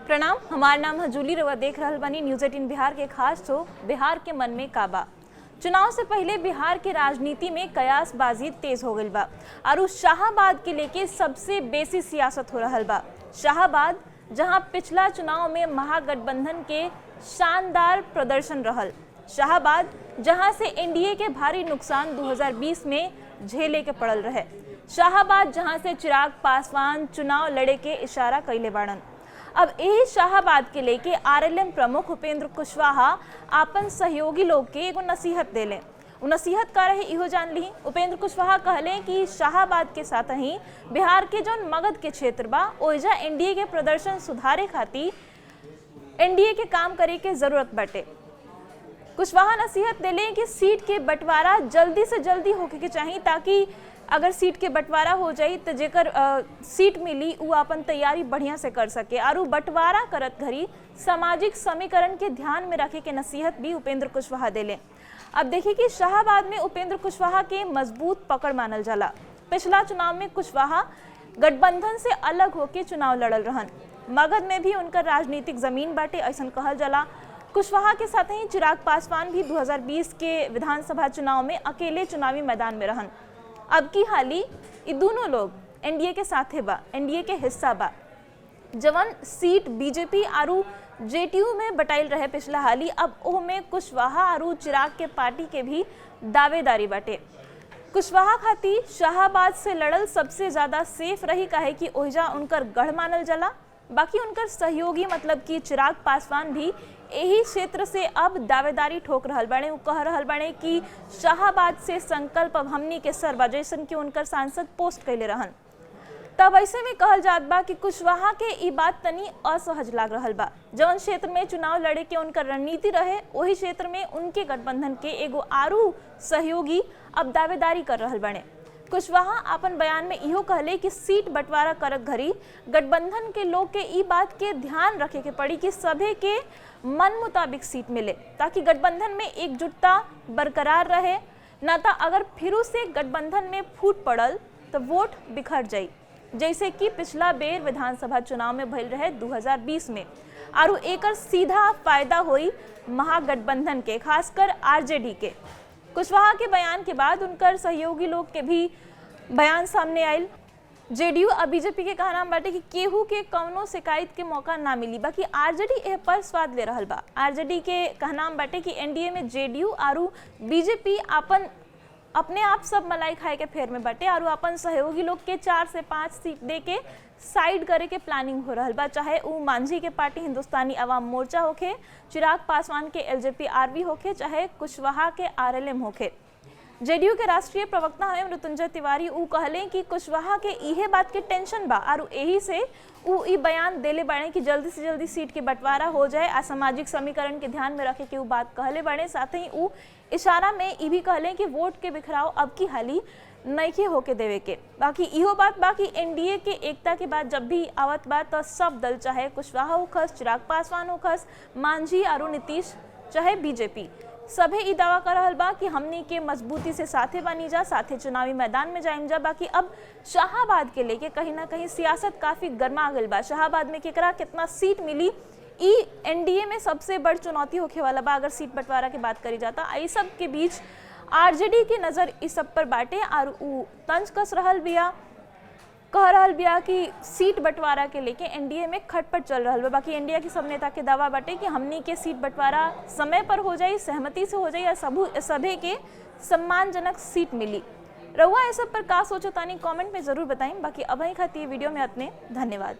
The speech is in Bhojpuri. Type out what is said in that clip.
प्रणाम, हमार नाम है जूली। रवा देख रहल बानी न्यूज़ 18 बिहार के खास शो बिहार के मन में काबा। चुनाव से पहले बिहार के राजनीति में कयासबाजी तेज हो गई बा और शाहाबाद के लेके सबसे बेसी सियासत हो रहल बा। शाहाबाद जहां पिछला चुनाव में महागठबंधन के शानदार प्रदर्शन रहल, शाहाबाद जहां से एनडीए के भारी नुकसान 2020 में झेले के पड़ल रहे, शाहाबाद जहां से चिराग पासवान चुनाव लड़े के इशारा कैले बाड़न। अब यही शाहाबाद के लेके आरएलएम प्रमुख उपेंद्र कुशवाहा आपन सहयोगी लोग के एगो नसीहत देले। उ नसीहत का रहे इहो जान ली। उपेंद्र कुशवाहा कहले कि शाहाबाद के साथ ही बिहार के जौन मगध के क्षेत्र बा ओइजा एनडीए के प्रदर्शन सुधारे खातिर एनडीए के काम करे के जरूरत बाटे। कुशवाहा नसीहत देले कि सीट के बंटवारा जल्दी से जल्दी होके के चाहिए, ताकि अगर सीट के बंटवारा हो जाई तो जेकर सीट मिली वो अपन तैयारी बढ़िया से कर सके। और बंटवारा करत घड़ी सामाजिक समीकरण के ध्यान में रखे के नसीहत भी उपेंद्र कुशवाहा देले। अब देखिए कि शाहाबाद में उपेंद्र कुशवाहा के मजबूत पकड़ मानल जाला। पिछला चुनाव में कुशवाहा गठबंधन से अलग होके चुनाव लड़ल रहन। मगध में भी उनका राजनीतिक जमीन बाटे ऐसा कहल जाला। कुशवाहा के साथ ही चिराग पासवान भी 2020 के विधानसभा चुनाव में अकेले चुनावी मैदान में रहन। अब की हाली ये दोनों लोग एनडीए के साथे बा, एनडीए के हिस्सा बा। जवन सीट बीजेपी आरू जेटीयू में बटाइल रहे पिछला हाली, अब ओह में कुशवाहा आरू चिराग के पार्टी के भी दावेदारी बाटे। कुशवाहा खातिर शाहाबाद से लड़ल सबसे ज्यादा सेफ रही, काहे कि ओहिजा उनकर गढ़ मानल जाला। बाकी उनकर सहयोगी मतलब कि चिराग पासवान भी यही क्षेत्र से अब दावेदारी ठोक रहल बाड़े। वो कह रहल बाड़े कि शाहाबाद से संकल्प अब हमनी के सरबा, जैसन कि उनकर सांसद पोस्ट कैले रहन। तब ऐसे में कहल जात बा कि कुशवाहा के ई बात तनी असहज लाग रहल बा। जौन क्षेत्र में चुनाव लड़े के उनकर रणनीति रहे वही क्षेत्र में उनके गठबंधन के एगो आरू सहयोगी अब दावेदारी कर रहल बाड़े। कुशवाहा अपन बयान में इहो कहले कि सीट बंटवारा करत घड़ी गठबंधन के लोग के ई बात के ध्यान रखे के पड़ी कि सभे के मन मुताबिक सीट मिले, ताकि गठबंधन में एकजुटता बरकरार रहे। ना तो अगर फिर से गठबंधन में फूट पड़ल तो वोट बिखर जाई, जैसे कि पिछला बेर विधानसभा चुनाव में भइल रहे 2020 में। और एकर सीधा फायदा हुई महागठबंधन के, खासकर आरजेडी के। कुशवाहा के बयान के बाद उनकर सहयोगी लोग के भी बयान सामने आयल। जेडीयू और बीजेपी के कहना बाटे कि केहू के कौनो शिकायत के मौका ना मिली, बाकी आरजेडी एह पर स्वाद ले रहल बा। आरजेडी के कहना बाटे कि एनडीए में जेडीयू और बीजेपी अपने आप सब मलाई खाए के फेर में बाटे और अपन सहयोगी लोग के 4 से 5 सीट दे के साइड करे के प्लानिंग हो रहल बा। चाहे वो मांझी के पार्टी हिंदुस्तानी अवाम मोर्चा होखे, चिराग पासवान के एलजेपी आरवी होखे, चाहे कुशवाहा के आरएलएम होखे। जेडीयू के राष्ट्रीय प्रवक्ता हैं मृत्युंजय तिवारी ऊ कहले कि कुशवाहा के इहे बात के टेंशन बा और यही से ऊ ई बयान देले बाड़े कि जल्दी से जल्दी सीट के बंटवारा हो जाए। असामाजिक समीकरण के ध्यान में रखे के ऊ बात कहले बाड़े। साथ ही ऊ इशारा में ई भी कहले कि वोट के बिखराव अब की हाली नइखे होके देवे के। बाकी इहो बात बाकी एनडीए के एकता के बाद जब भी आवत बात तो सब दल, चाहे कुशवाहा होखस, चिराग पासवान होखस, मांझी और नीतीश, चाहे बीजेपी, सभे ई दावा कर रहल बा कि हमनी के मजबूती से साथे बनी जा, साथे चुनावी मैदान में जाइम जा। बाकी अब शाहाबाद के लेके कहीं ना कहीं सियासत काफी गर्मा गई बा। शाहाबाद में केकरा कितना सीट मिली ई एनडीए में सबसे बड़ चुनौती होखे वाला बा अगर सीट बंटवारा की बात करी जाता। आई सब के बीच आरजेडी की नजर इस सब पर बाटे और ऊ तंज कस रहल बिया, कह रहल बिया कि सीट बंटवारा के लेके एनडीए में खटपट चल रहल बा। बाकी एनडीए के सब नेता के दावा बाटे कि हमनी के सीट बंटवारा समय पर हो जाई, सहमति से हो जाई और सभे के सम्मानजनक सीट मिली। रहुआ इस सब पर का सोचो तानी कमेंट में जरूर बताएं। बाकी अब खातिर वीडियो में अपने धन्यवाद।